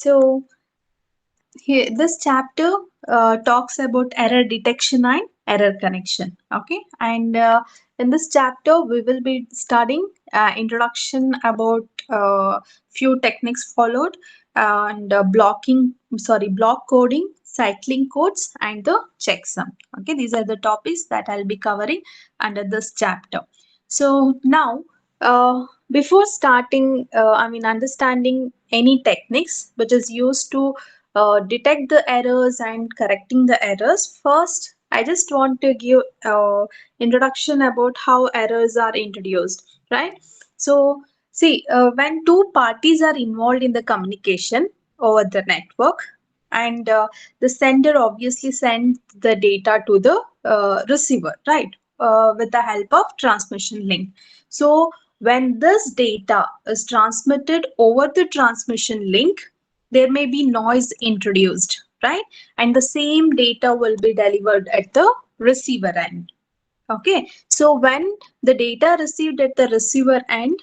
So here this chapter talks about error detection and error connection. Okay, and in this chapter we will be studying introduction about few techniques followed and block coding, cycling codes, and the checksum. Okay, these are the topics that I'll be covering under this chapter. So now before starting understanding any techniques which is used to detect the errors and correcting the errors. First, I just want to give introduction about how errors are introduced, right? So, see, when two parties are involved in the communication over the network, and the sender obviously sends the data to the receiver, right? With the help of transmission link. So, when this data is transmitted over the transmission link, there may be noise introduced, right? And the same data will be delivered at the receiver end. Okay, so when the data received at the receiver end,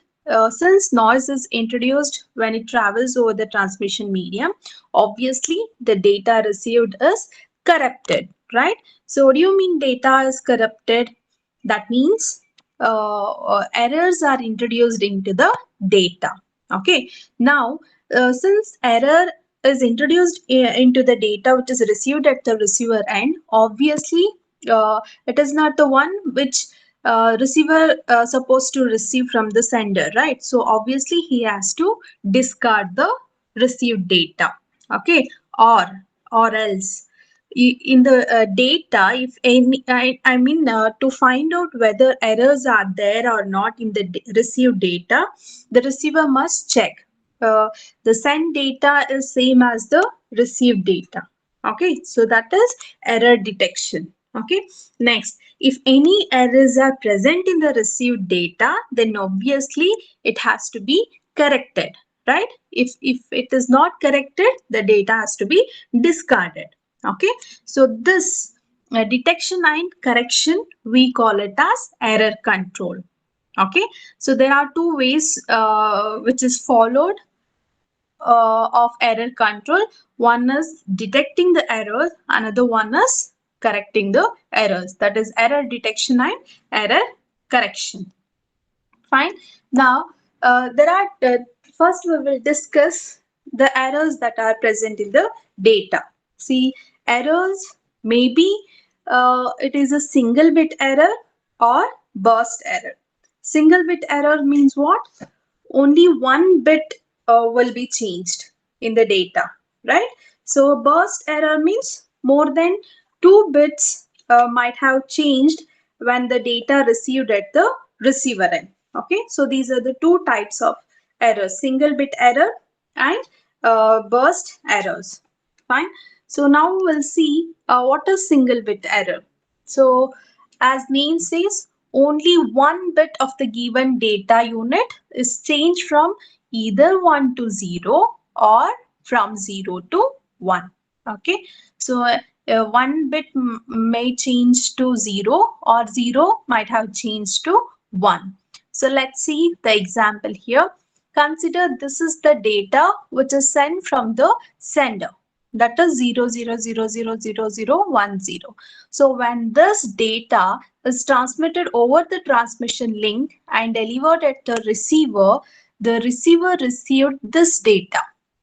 since noise is introduced when it travels over the transmission medium, obviously the data received is corrupted, right? So what do you mean data is corrupted? That means errors are introduced into the data. Okay, now since error is introduced into the data which is received at the receiver end, obviously it is not the one which receiver supposed to receive from the sender, right? So obviously he has to discard the received data. Okay, or or else in the data, if any to find out whether errors are there or not in the received data, the receiver must check uh, the sent data is same as the received data. Okay, so that is error detection. Okay, next, if any errors are present in the received data, then obviously it has to be corrected, right? If it is not corrected, the data has to be discarded. Okay, so this detection and correction, we call it as error control. Okay, so there are two ways which is followed of error control. One is detecting the errors, another one is correcting the errors. That is error detection and error correction. Fine. Now, there are first we will discuss the errors that are present in the data. See, errors maybe it is a single bit error or burst error. Single bit error means what? Only one bit will be changed in the data, right? So burst error means more than 2 bits might have changed when the data received at the receiver end. Okay, so these are the two types of errors: single bit error and burst errors. Fine. So now we'll see what is single bit error. So as name says, only one bit of the given data unit is changed from either 1 to 0 or from 0 to 1. Okay, so one bit may change to 0 or 0 might have changed to 1. So let's see the example here. Consider this is the data which is sent from the sender, that is 00000010. So when this data is transmitted over the transmission link and delivered at the receiver received this data.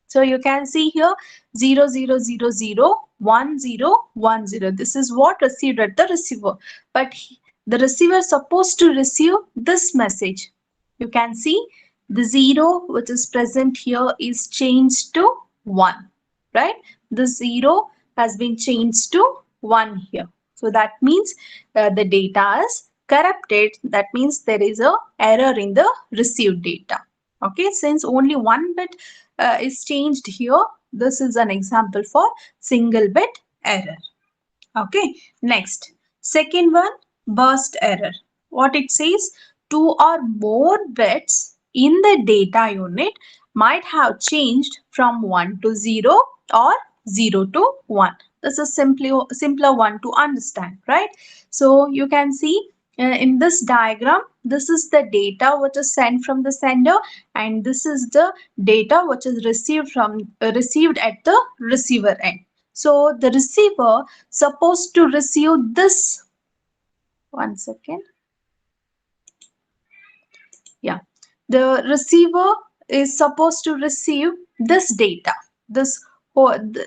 So you can see here 00001010. This is what received at the receiver. But the receiver is supposed to receive this message. You can see the 0 which is present here is changed to 1, right? The 0 has been changed to 1 here. So that means the data is corrupted. That means there is a error in the received data. Okay, since only one bit is changed here, this is an example for single bit error. Okay, next, second one, burst error. What it says, two or more bits in the data unit might have changed from 1 to 0 or 0 to 1. This is simpler one to understand, right? So you can see In this diagram, this is the data which is sent from the sender, and this is the data which is received at the receiver end. So the receiver supposed to receive this. One second. Yeah, the receiver is supposed to receive this data. This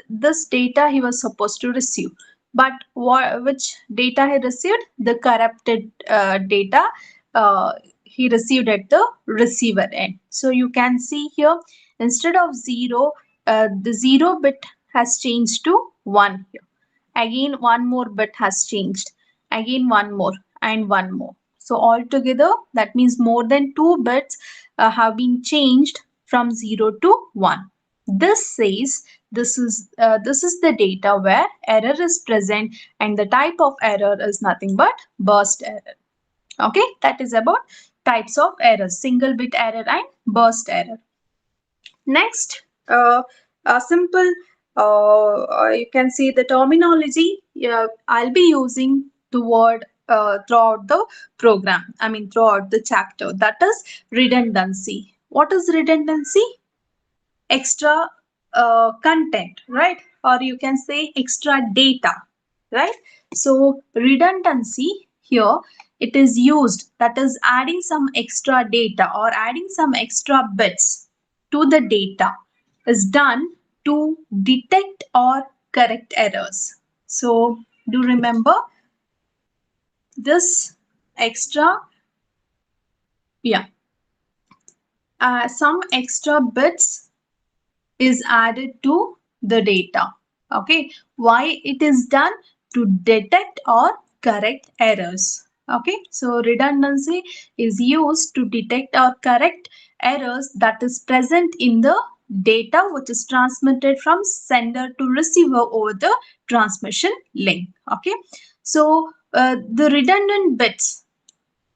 this data he was supposed to receive. But which data he received? The corrupted data he received at the receiver end. So you can see here, instead of 0, the 0 bit has changed to 1 here. Again, one more bit has changed. Again, one more and one more. So altogether, that means more than 2 bits have been changed from 0 to 1. This says this is the data where error is present, and the type of error is nothing but burst error. Okay, that is about types of errors: single bit error and burst error. Next, a simple, you can see the terminology I'll be using the word throughout the program, I mean throughout the chapter, that is redundancy. What is redundancy? Extra content, right? Or you can say extra data, right? So redundancy here, it is used, that is adding some extra data or adding some extra bits to the data, is done to detect or correct errors. So do remember this extra, yeah, some extra bits is added to the data. Okay, why it is done? To detect or correct errors. Okay, so redundancy is used to detect or correct errors that is present in the data which is transmitted from sender to receiver over the transmission link. Okay, so the redundant bits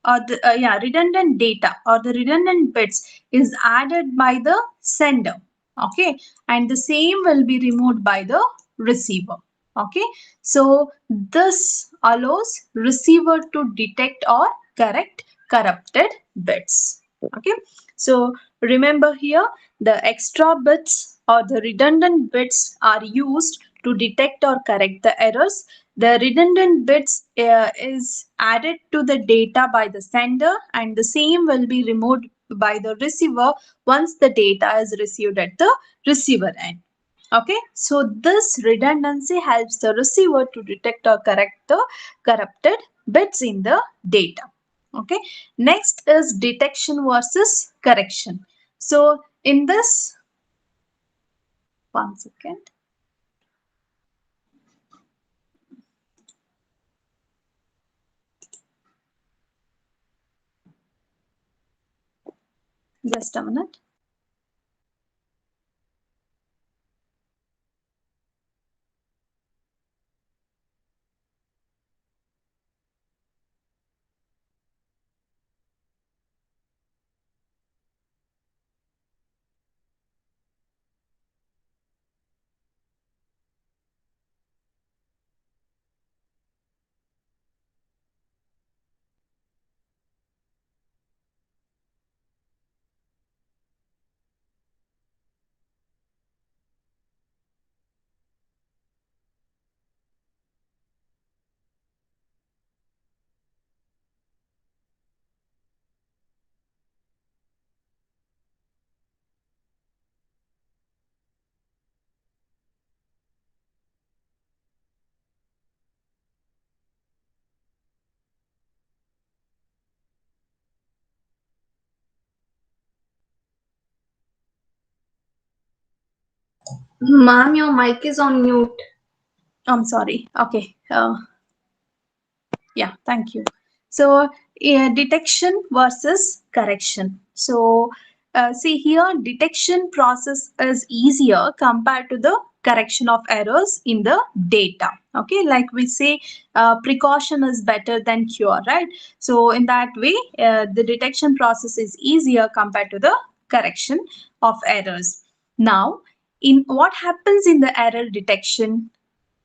or the redundant data or the redundant bits is added by the sender, okay, and the same will be removed by the receiver. Okay, so this allows receiver to detect or correct corrupted bits. Okay, so remember here, the extra bits or the redundant bits are used to detect or correct the errors. The redundant bits is added to the data by the sender, and the same will be removed by the receiver once the data is received at the receiver end. Okay, so this redundancy helps the receiver to detect or correct the corrupted bits in the data. Okay, next is detection versus correction. So in this, one second, just a minute. Ma'am, your mic is on mute. I'm sorry. Okay. Yeah, thank you. So, detection versus correction. So, see here, detection process is easier compared to the correction of errors in the data. Okay, like we say, precaution is better than cure, right? So, in that way, the detection process is easier compared to the correction of errors. Now, in what happens in the error detection?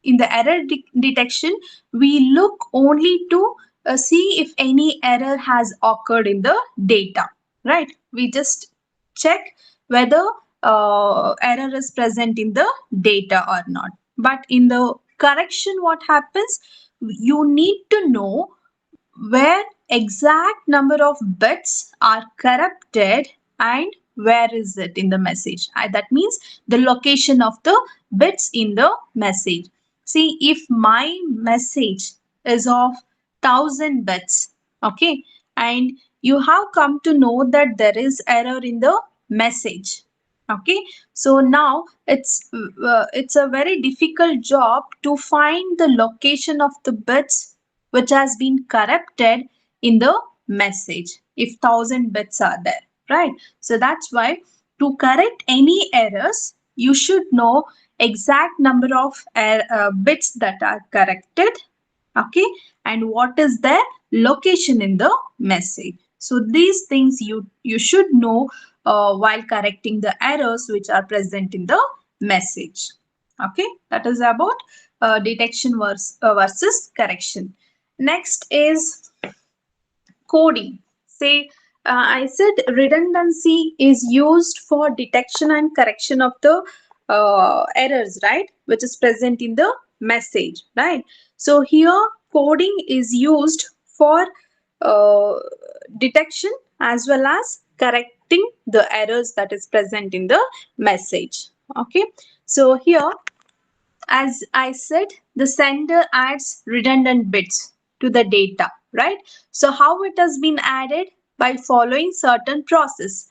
In the error detection, we look only to see if any error has occurred in the data, right? We just check whether error is present in the data or not. But in the correction, what happens? You need to know where exact number of bits are corrupted and where is it in the message. That means the location of the bits in the message. See, if my message is of 1000 bits, okay, and you have come to know that there is error in the message, okay, so now it's a very difficult job to find the location of the bits which has been corrupted in the message if 1000 bits are there, right? So that's why to correct any errors you should know exact number of bits that are corrected, okay, and what is their location in the message. So these things you should know while correcting the errors which are present in the message. Okay, that is about detection versus correction. Next is coding. Say, I said redundancy is used for detection and correction of the errors, right? Which is present in the message, right? So here coding is used for uh, detection as well as correcting the errors that is present in the message. Okay, so here, as I said, the sender adds redundant bits to the data, right? So how it has been added? By following certain process.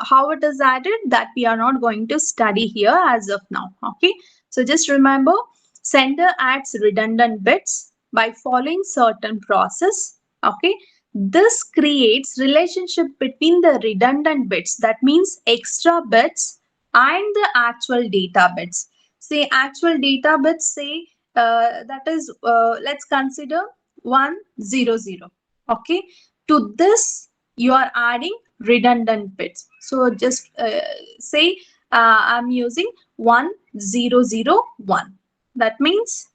How it is added, that we are not going to study here as of now. Okay. So just remember, sender adds redundant bits by following certain process. Okay. This creates relationship between the redundant bits, that means extra bits, and the actual data bits. Say actual data bits, say that is, let's consider 100. Okay, to this you are adding redundant bits. So just say I'm using 1001. That means,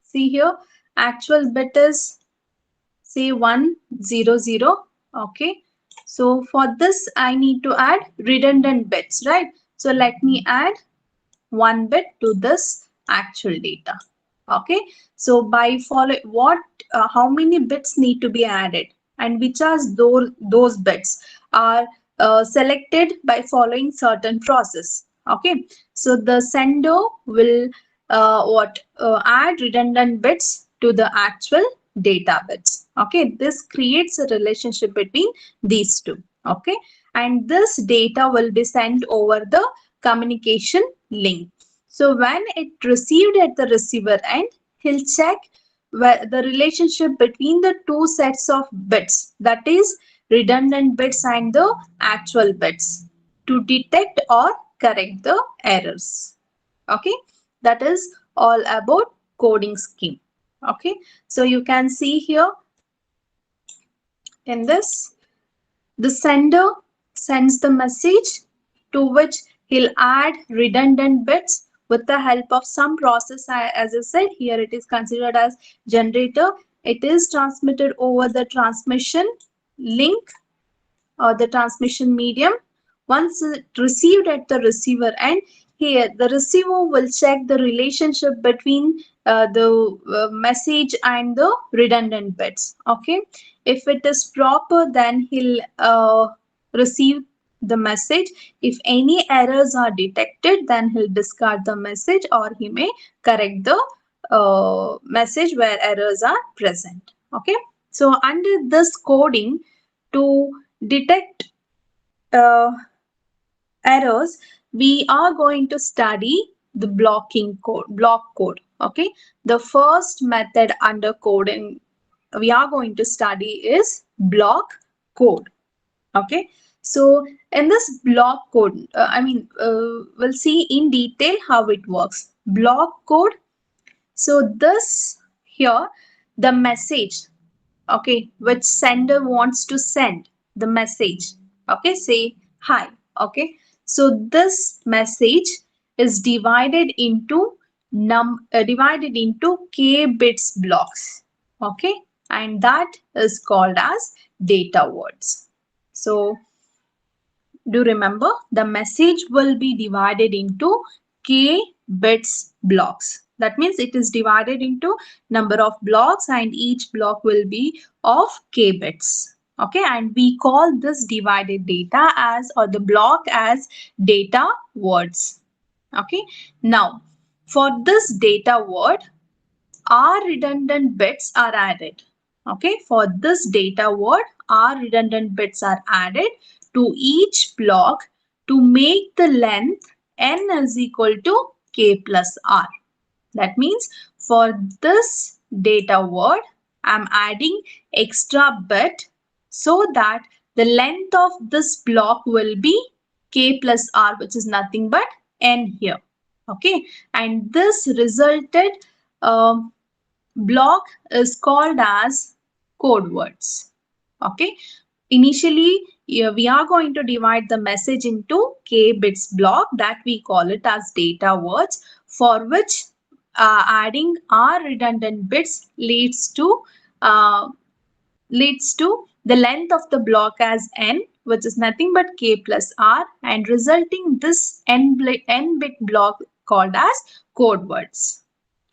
see here, actual bit is say 100. Okay, so for this I need to add redundant bits, right? So let me add one bit to this actual data. Okay, so by follow what how many bits need to be added and which are those bits are selected by following certain process. Okay, so the sender will add redundant bits to the actual data bits. Okay, this creates a relationship between these two. Okay, and this data will be sent over the communication link. So when it received at the receiver end, he'll check the relationship between the two sets of bits, that is redundant bits and the actual bits, to detect or correct the errors. Okay, that is all about coding scheme. Okay, so you can see here in this, the sender sends the message to which he'll add redundant bits with the help of some process. As I said, here it is considered as generator. It is transmitted over the transmission link or the transmission medium. Once it received at the receiver end, here the receiver will check the relationship between the message and the redundant bits. Okay, if it is proper, then he'll receive the message. If any errors are detected, then he'll discard the message or he may correct the message where errors are present. Okay, so under this coding, to detect uh, errors, we are going to study the block code. Okay, the first method under coding we are going to study is block code. Okay, so in this block code, we'll see in detail how it works. Block code. So this here, the message, okay, which sender wants to send the message, okay, say hi. Okay, so this message is divided into k bits blocks. Okay, and that is called as data words. So do remember, the message will be divided into k bits blocks. That means it is divided into number of blocks and each block will be of k bits. Okay, and we call this divided data as, or the block as, data words. Okay, now for this data word, our redundant bits are added. Okay, for this data word, our redundant bits are added to each block to make the length n is equal to k plus r. That means for this data word, I'm adding extra bit so that the length of this block will be k plus r, which is nothing but n here. Okay, and this resulted um, block is called as code words. Okay, initially we are going to divide the message into k bits block, that we call it as data words, for which adding our redundant bits uh, leads to the length of the block as n, which is nothing but k plus r, and resulting this n bit block called as code words.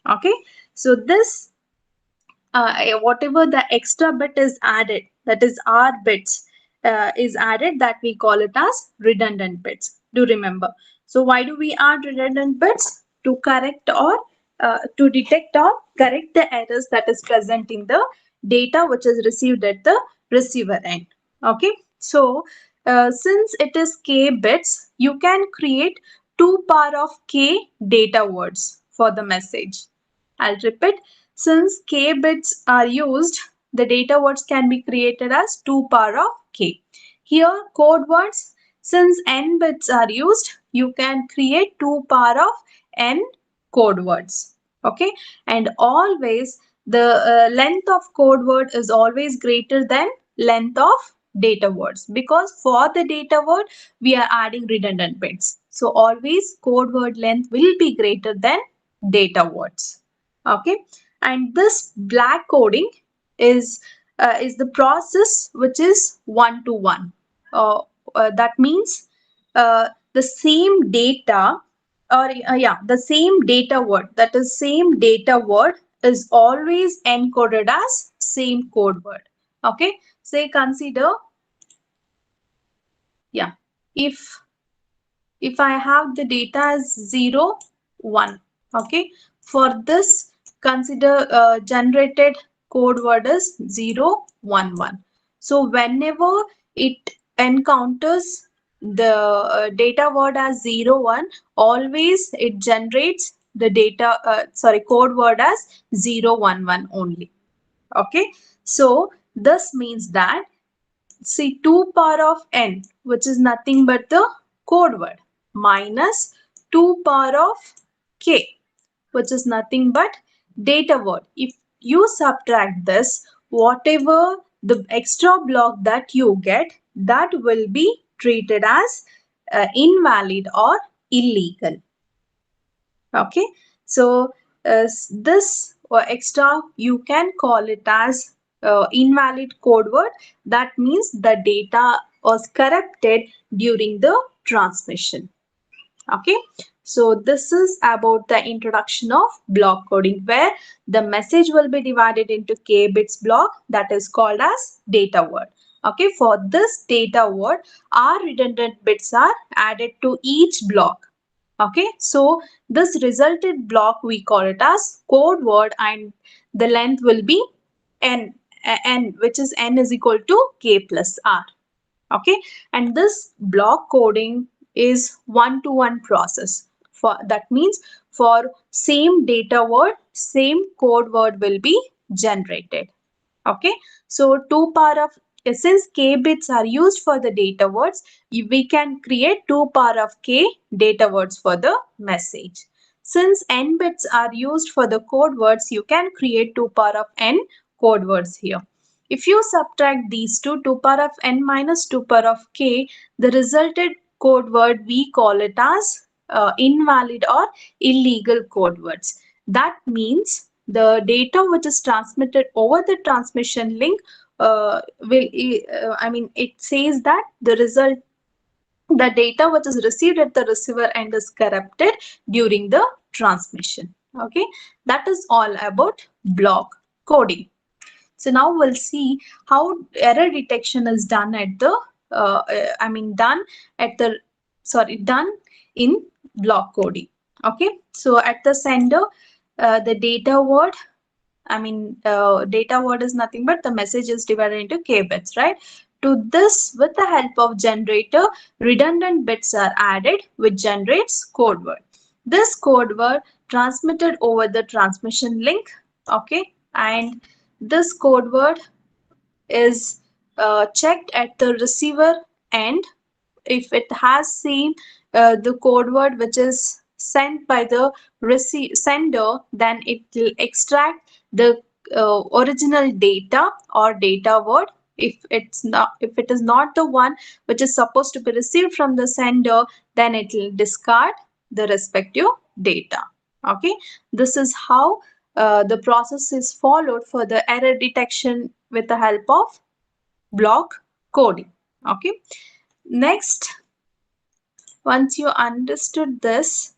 Okay, so this whatever the extra bit is added, that is r bits, is added, that we call it as redundant bits. Do remember. So why do we add redundant bits? To correct or to detect or correct the errors that is present in the data which is received at the receiver end. Okay. So since it is k bits, you can create 2 power of k data words for the message. I'll repeat. Since k bits are used, the data words can be created as 2 power of k. Here, code words, since n bits are used, you can create 2 power of n code words. Okay, and always the length of code word is always greater than length of data words, because for the data word we are adding redundant bits. So always code word length will be greater than data words. Okay, and this black coding is the process which is one to one. That means the same data, or yeah, the same data word, that is same data word is always encoded as same code word. Okay, say consider, yeah, if I have the data as 0, 1, okay, for this consider generated code word is 0, 1, 1. So whenever it encounters the data word as 0, 1, always it generates the code word as 0, 1, 1 only. Okay, so this means that, see, 2 power of n, which is nothing but the code word, minus 2 power of k, which is nothing but data word. If you subtract this, whatever the extra block that you get, that will be treated as invalid or illegal. Okay, so this extra, you can call it as invalid code word. That means the data was corrupted during the transmission. Okay, so this is about the introduction of block coding, where the message will be divided into k bits block, that is called as data word. Okay, for this data word, our redundant bits are added to each block. Okay, so this resulted block we call it as code word, and the length will be n, which is n is equal to k plus r. Okay, and this block coding is one to one process. For that means for same data word, same code word will be generated. Okay, so 2 power of, since k bits are used for the data words, we can create 2 power of k data words for the message. Since n bits are used for the code words, you can create 2 power of n code words here. If you subtract these two, 2 power of n minus 2 power of k, the resulted code word we call it as invalid or illegal code words. That means the data which is transmitted over the transmission link will I mean it says that the data which is received at the receiver end is corrupted during the transmission. Okay, that is all about block coding. So now we'll see how error detection is done at the I mean done at the done in block coding. Okay, so at the sender, the data word, data word is nothing but the message is divided into k bits, right? To this, with the help of generator, redundant bits are added, which generates code word. This code word transmitted over the transmission link, okay, and this code word is checked at the receiver end. If it has seen the code word which is sent by the sender, then it will extract the original data or data word. If it is not the one which is supposed to be received from the sender, then it will discard the respective data. Okay, this is how the process is followed for the error detection with the help of block coding. Okay, next, once you understood this,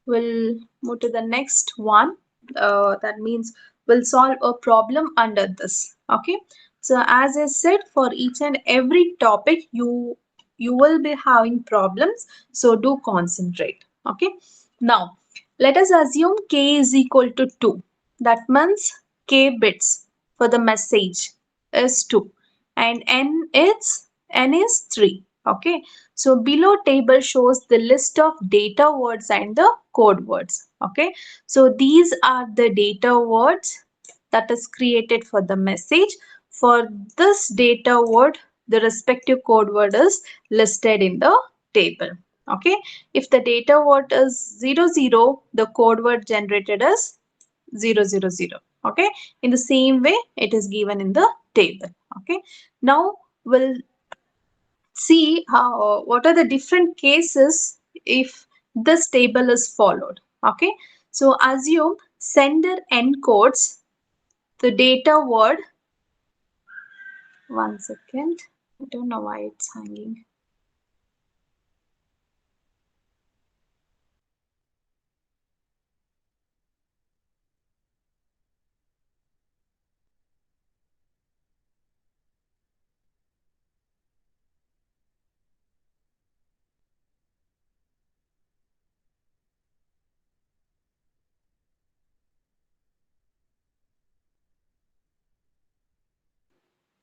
we'll move to the next one. That means we'll solve a problem under this. Okay, so as I said, for each and every topic you will be having problems, so do concentrate. Okay, now let us assume k is equal to 2. That means k bits for the message is 2 and n is 3. Okay, so below table shows the list of data words and the code words. Okay, so these are the data words that is created for the message. For this data word, the respective code word is listed in the table. Okay, if the data word is 00, the code word generated is 000. Okay, in the same way it is given in the table. Okay, now we'll see how what are the different cases if this table is followed. Okay, so assume sender encodes the data word. One second, I don't know why it's hanging.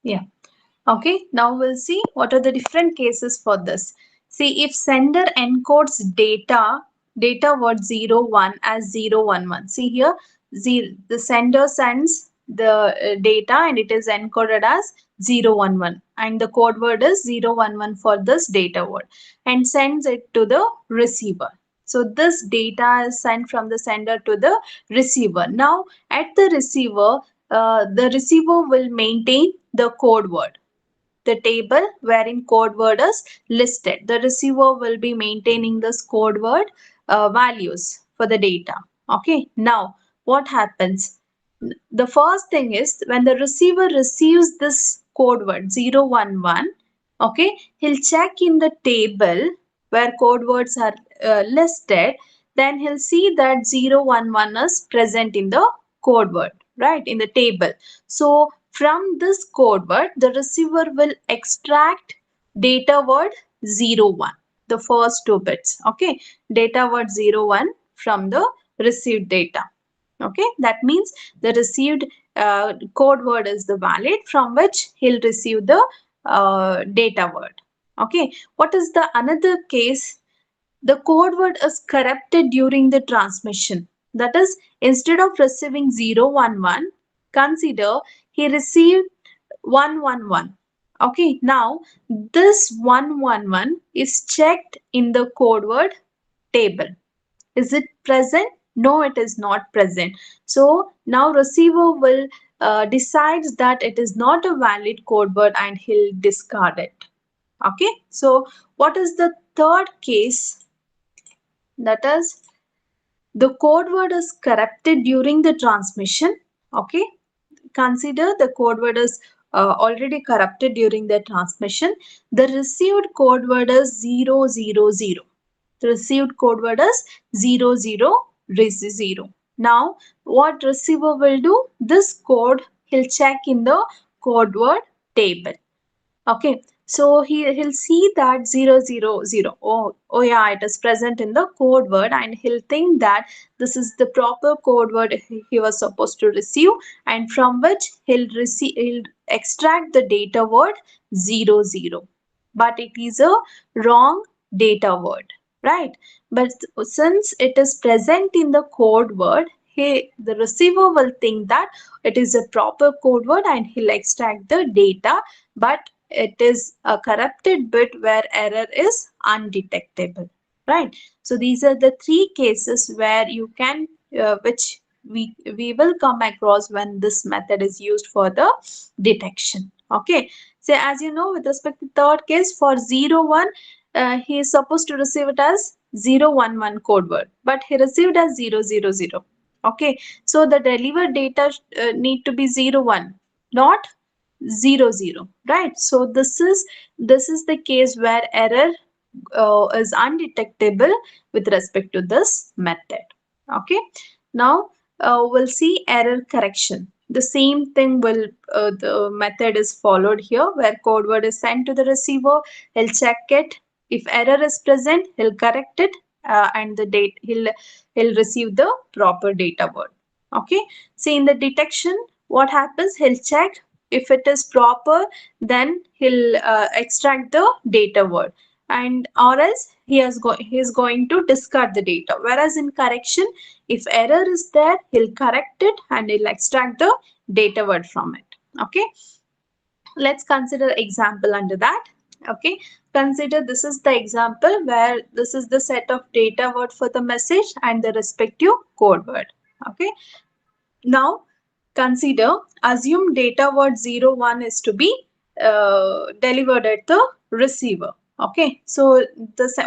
Yeah. Okay, now we'll see what are the different cases for this. See, if sender encodes data word 01 as 011. See here, the sender sends the data and it is encoded as 011 and the code word is 011 for this data word and sends it to the receiver. So this data is sent from the sender to the receiver. Now at the receiver will maintain the code word, the table wherein code word is listed. The receiver will be maintaining this code word values for the data. Okay, now what happens? The first thing is when the receiver receives this code word 011, okay, he'll check in the table where code words are listed, then he'll see that 011 is present in the code word, right, in the table. So from this code word, the receiver will extract data word 01, the first two bits, okay, data word 01 from the received data. Okay, that means the received code word is the valid from which he'll receive the data word. Okay, what is the another case? The code word is corrupted during the transmission. That is, instead of receiving 011, consider he received 111. Okay, now this 111 is checked in the code word table. Is it present? No, it is not present. So now receiver will decides that it is not a valid code word and he'll discard it. Okay. So what is the third case? That is The code word is corrupted during the transmission. Okay, consider the code word is already corrupted during the transmission. The received code word is 000. The received code word is 0000. Now, what receiver will do? This code he'll check in the code word table. Okay, so he'll see that 000. Oh yeah, it is present in the code word, and he'll think that this is the proper code word he was supposed to receive, and from which he'll extract the data word 00. But it is a wrong data word, right? But since it is present in the code word, the receiver will think that it is a proper code word and he'll extract the data, but it is a corrupted bit where error is undetectable, right? So these are the three cases where you can which we will come across when this method is used for the detection. Okay, so as you know, with respect to third case, for 01, he is supposed to receive it as 011 code word, but he received as 000. Okay, so the delivered data need to be 01, not 00, right? So this is the case where error is undetectable with respect to this method. Okay, now we'll see error correction. The same thing will the method is followed here, where code word is sent to the receiver. He'll check it. If error is present, he'll correct it, and the date he'll receive the proper data word. Okay, see, in the detection, what happens? He'll check if it is proper, then he'll extract the data word, and or else he is going to discard the data. Whereas in correction, if error is there, he'll correct it and he'll extract the data word from it. Okay, let's consider example under that. Okay, consider this is the example where this is the set of data word for the message and the respective code word. Okay, now consider, assume data word 01 is to be delivered at the receiver. Okay, so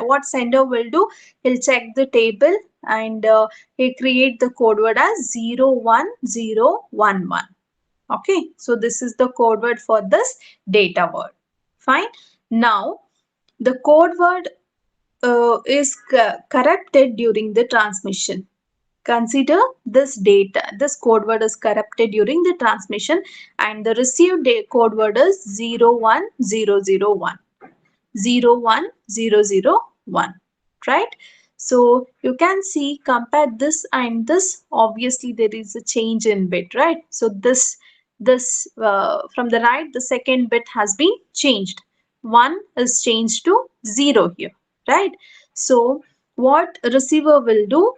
what sender will do, he'll check the table and he create the code word as 01011. Okay, so this is the code word for this data word. Fine. Now the code word is corrupted during the transmission. Consider this code word is corrupted during the transmission, and the received code word is 01001. 01001, right? So you can see, compare this and this, obviously there is a change in bit, right? So this from the right, the second bit has been changed. 1 is changed to 0 here, right? So what receiver will do,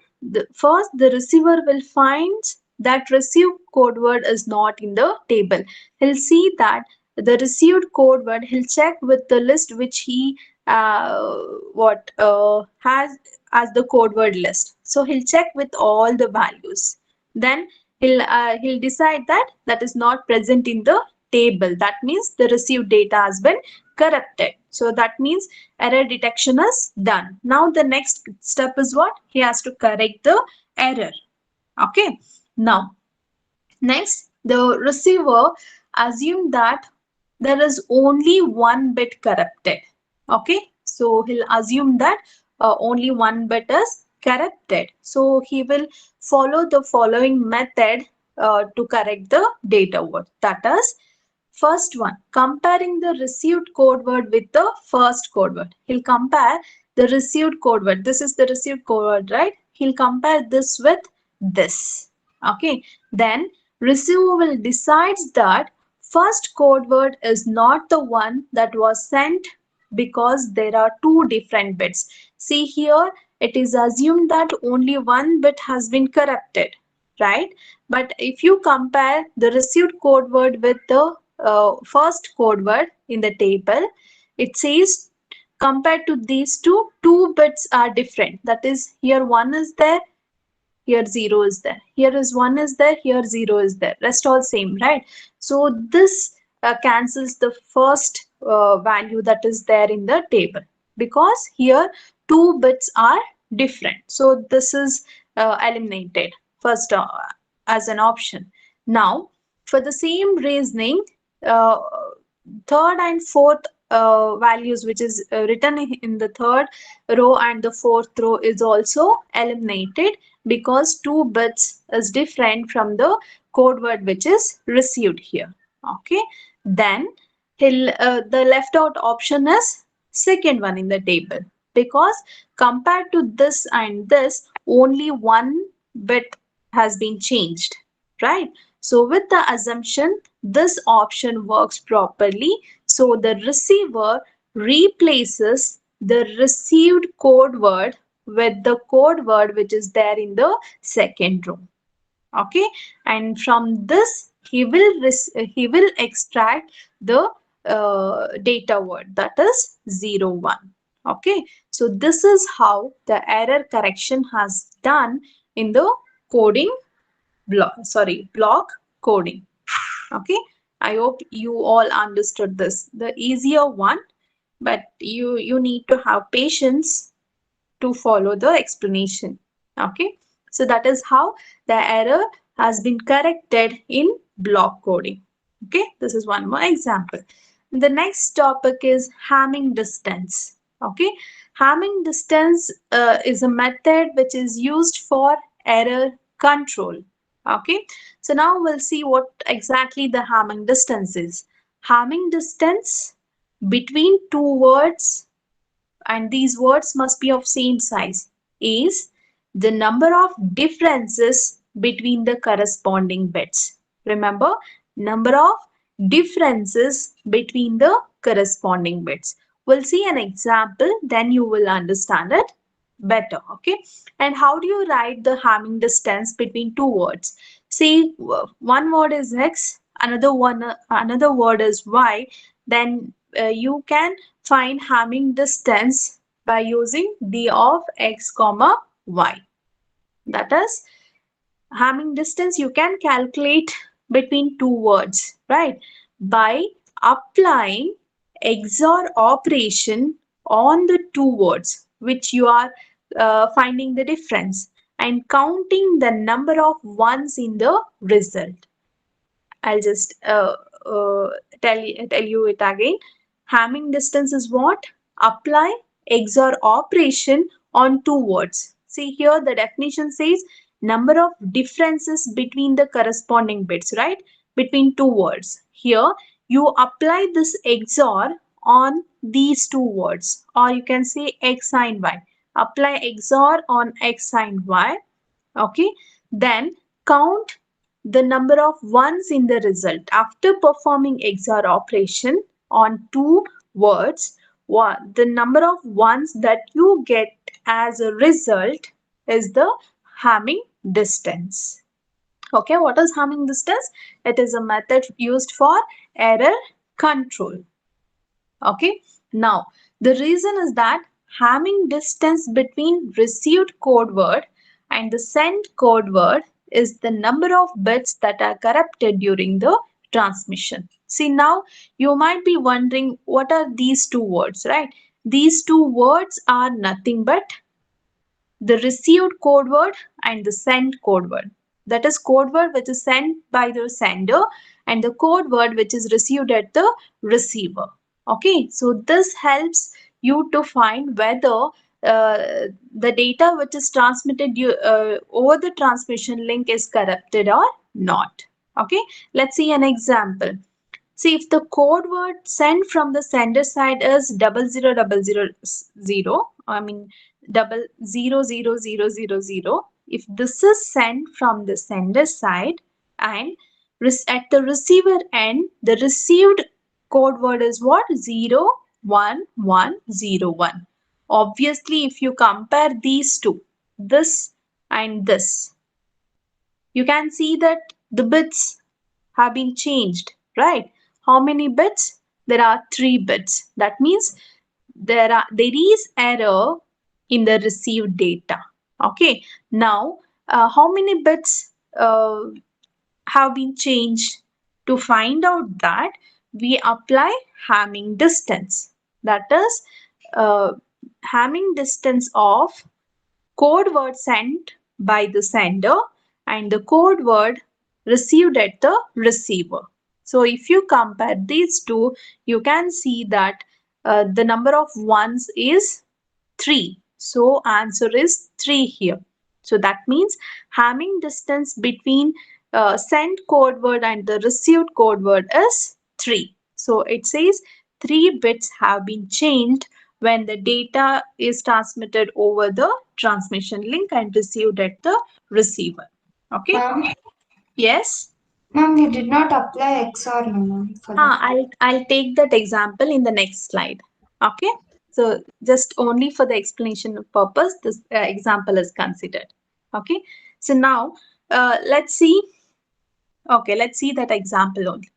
first the receiver will find that received code word is not in the table. He'll see that the received code word, he'll check with the list which he what has as the code word list. So he'll check with all the values. Then he'll decide that that is not present in the table. That means the received data has been corrupted. So that means error detection is done. Now the next step is what? He has to correct the error. Okay. Now next, the receiver assume that there is only one bit corrupted. Okay, so he'll assume that only one bit is corrupted. So he will follow the following method to correct the data word. That is, first one, comparing the received code word with the first code word. He'll compare the received code word. This is the received code word, right? He'll compare this with this. Okay, then receiver will decide that first code word is not the one that was sent because there are two different bits. See here, it is assumed that only one bit has been corrupted, right? But if you compare the received code word with the first code word in the table, it says compared to these two bits are different. That is, here one is there, here 0 is there, here is 1 is there, here 0 is there, rest all same, right? So this cancels the first value that is there in the table, because here two bits are different. So this is eliminated first as an option. Now, for the same reasoning, uh, third and fourth values, which is written in the third row and the fourth row, is also eliminated because two bits is different from the code word which is received here. Okay, then the left out option is second one in the table, because compared to this and this, only one bit has been changed, right? So with the assumption this option works properly, so the receiver replaces the received code word with the code word which is there in the second row. Okay, and from this he will extract the data word, that is 01. Okay, so this is how the error correction has done in the coding block coding. Okay, I hope you all understood this, the easier one, but you need to have patience to follow the explanation. Okay, so that is how the error has been corrected in block coding. Okay, this is one more example. The next topic is Hamming distance. Okay, Hamming distance is a method which is used for error control. Okay, so now we'll see what exactly the Hamming distance is. Hamming distance between two words, and these words must be of same size, is the number of differences between the corresponding bits. Remember, number of differences between the corresponding bits. We'll see an example, then you will understand it better. Okay, and how do you write the Hamming distance between two words? See, one word is x, another word is y, then you can find Hamming distance by using d of x comma y. That is, Hamming distance you can calculate between two words, right? By applying XOR operation on the two words which you are finding the difference, and counting the number of ones in the result. I'll just tell you it again. Hamming distance is what? Apply XOR operation on two words. See here, the definition says number of differences between the corresponding bits, right? Between two words. Here, you apply this XOR on these two words, or you can say X and Y. Apply XOR on X and Y. Okay, then count the number of ones in the result. After performing XOR operation on two words, the number of ones that you get as a result is the Hamming distance. Okay, what is Hamming distance? It is a method used for error control. Okay, now the reason is that Hamming distance between received code word and the sent code word is the number of bits that are corrupted during the transmission. See, now you might be wondering, what are these two words, right? These two words are nothing but the received code word and the sent code word. That is code word which is sent by the sender, and the code word which is received at the receiver. Okay, so this helps you to find whether the data which is transmitted over the transmission link is corrupted or not. Okay, let's see an example. See, if the code word sent from the sender side is 00000, I mean 000000, if this is sent from the sender side, and at the receiver end, the received code word is what? 01101. Obviously, if you compare these two, this and this, you can see that the bits have been changed, right? How many bits? There are 3 bits. That means there is error in the received data. Okay. Now, how many bits have been changed? To find out that, we apply Hamming distance. That is, Hamming distance of code word sent by the sender and the code word received at the receiver. So if you compare these two, you can see that the number of ones is 3. So answer is 3 here. So that means Hamming distance between sent code word and the received code word is 3. So it says 3 bits have been changed when the data is transmitted over the transmission link and received at the receiver. Okay. Ma'am, Yes. ma'am, we did not apply XOR no, ma'am, for that. I'll take that example in the next slide. Okay. So just only for the explanation purpose, this example is considered. Okay. So now let's see. Okay, let's see that example only.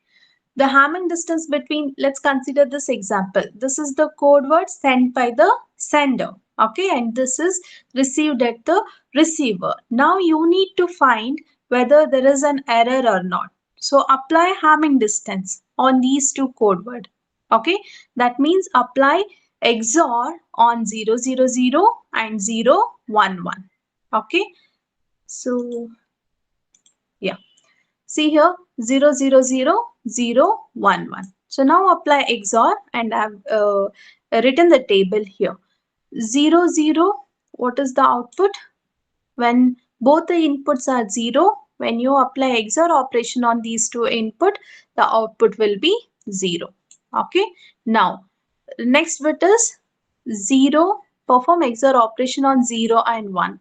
The Hamming distance between, let's consider this example. This is the code word sent by the sender. Okay, and this is received at the receiver. Now you need to find whether there is an error or not. So apply Hamming distance on these two code words. Okay, that means apply XOR on 000 and 011. Okay, so yeah. See here 000 011. So now apply XOR and I've written the table here. 0, 0, what is the output? When both the inputs are 0, when you apply XOR operation on these two input, the output will be 0. Okay. Now next bit is 0. Perform XOR operation on 0 and 1.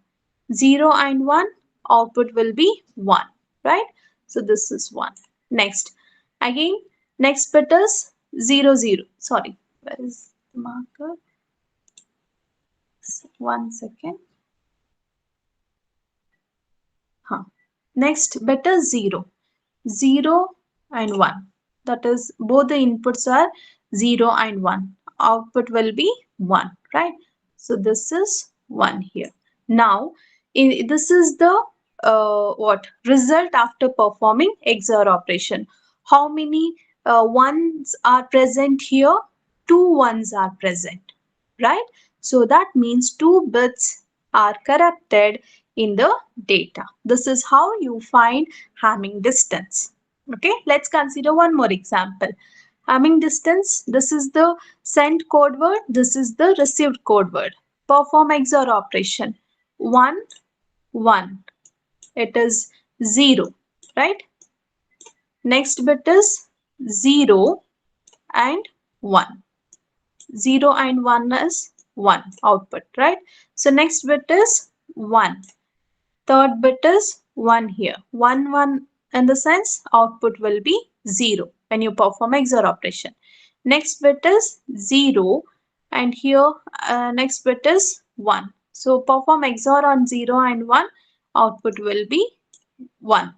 0 and 1, output will be 1, right? So this is 1. Next, again, next bit is 0, 0. Sorry, where is the marker? 1 second. Huh. Next bit is 0. 0 and 1. That is, both the inputs are 0 and 1. Output will be 1, right? So this is 1 here. Now, this is the what result after performing XOR operation. How many ones are present here? 2 ones are present, right? So that means 2 bits are corrupted in the data. This is how you find Hamming distance. Okay, let's consider one more example. Hamming distance, this is the sent code word, this is the received code word. Perform XOR operation. 1, 1. It is 0, right? Next bit is 0 and 1. 0 and 1 is 1 output, right? So next bit is 1. Third bit is 1 here. 1, 1 in the sense output will be 0 when you perform XOR operation. Next bit is 0 and here next bit is 1. So perform XOR on 0 and 1, output will be 1.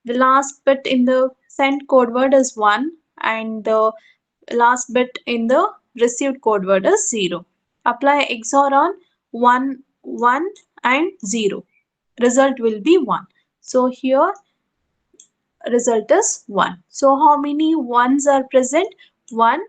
The last bit in the sent code word is 1 and the last bit in the received code word is 0. Apply XOR on 1, 1 and 0. Result will be 1. So here result is 1. So how many ones are present? 1,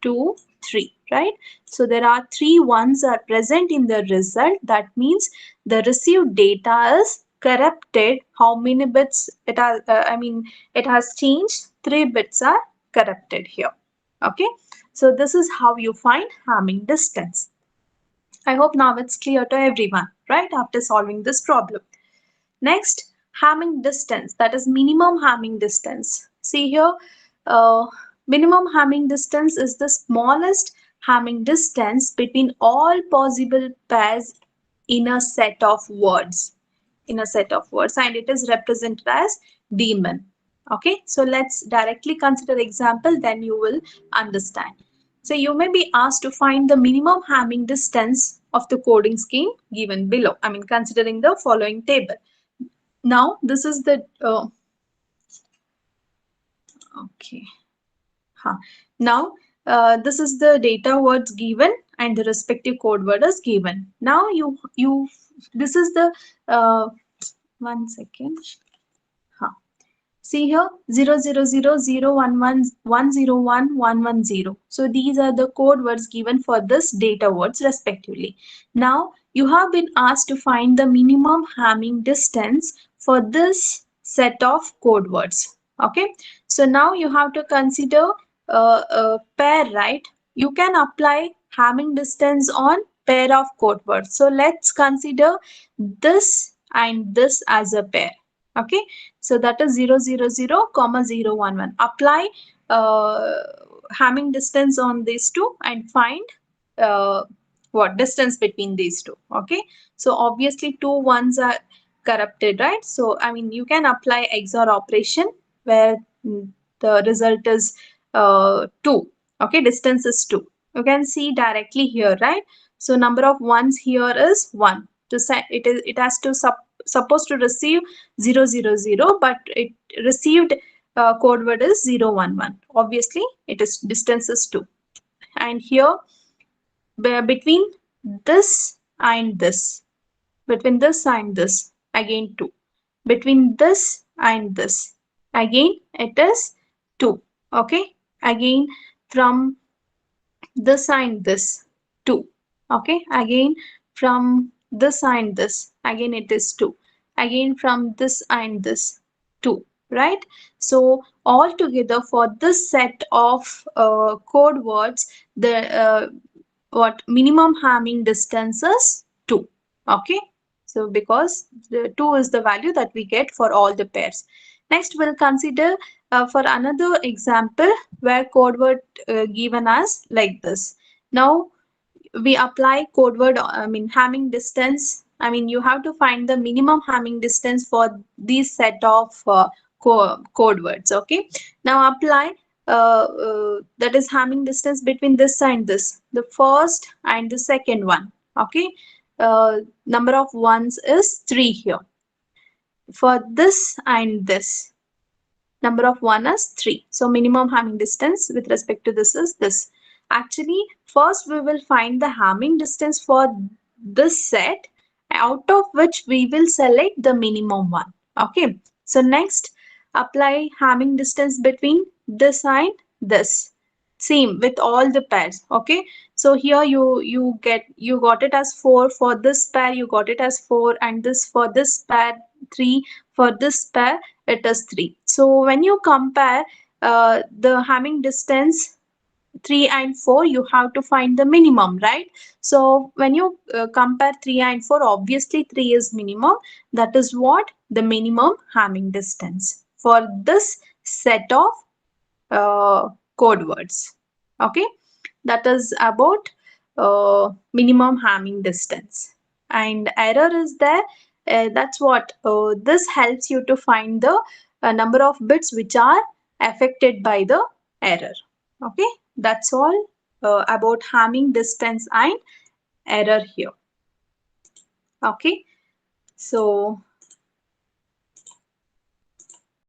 2, 3, right? So there are 3 ones are present in the result. That means the received data is corrupted. How many bits it has, it has changed. 3 bits are corrupted here. Okay. So this is how you find Hamming distance. I hope now it's clear to everyone, right? After solving this problem. Next, Hamming distance, that is minimum Hamming distance. See here, minimum Hamming distance is the smallest Hamming distance between all possible pairs in a set of words. And it is represented as daemon. Okay, so let's directly consider example, then you will understand. So you may be asked to find the minimum Hamming distance of the coding scheme given below. Considering the following table. Now this is the okay. Huh. Now this is the data words given and the respective code word is given. Now this is the 1 second. Huh. See here, 00001110110. So these are the code words given for this data words respectively. Now you have been asked to find the minimum Hamming distance for this set of code words. Okay, so now you have to consider a pair, right? You can apply Hamming distance on pair of code words. So let's consider this and this as a pair. Okay, so that is 000 comma 011. Apply uh, Hamming distance on these two and find uh, what distance between these two. Okay, so obviously two ones are corrupted, right? So I mean you can apply XOR operation where the result is 2. Okay, distance is 2. You can see directly here, right? So number of ones here is 1. To say it has to supposed to receive 000, but it received code word is 011. Obviously it is distance is 2. And here between this and this, between this and this, again 2. Between this and this, again it is 2. Okay, again from this and this, 2. Okay, again from this and this, again it is 2. Again from this and this, 2, right? So all together for this set of code words, the what minimum Hamming distance is 2. Okay, so because the 2 is the value that we get for all the pairs. Next we'll consider for another example where code word given as like this. Now we apply code word, I mean Hamming distance. I mean you have to find the minimum Hamming distance for these set of code words. Okay, now apply that is Hamming distance between this and this, the first and the second one. Okay, number of ones is 3 here. For this and this, number of one is 3. So minimum Hamming distance with respect to this is this. Actually, first we will find the Hamming distance for this set, out of which we will select the minimum one. Okay. So next, apply Hamming distance between this and this. Same with all the pairs. Okay. So here you got it as 4 for this pair, you got it as 4, and this for this pair 3, for this pair it is 3. So when you compare the Hamming distance 3 and 4, you have to find the minimum, right? So when you compare 3 and 4, obviously 3 is minimum. That is what the minimum Hamming distance for this set of code words. Okay, that is about minimum Hamming distance. And error is there. That's what this helps you to find the number of bits which are affected by the error. Okay, that's all about Hamming distance and error here. Okay, so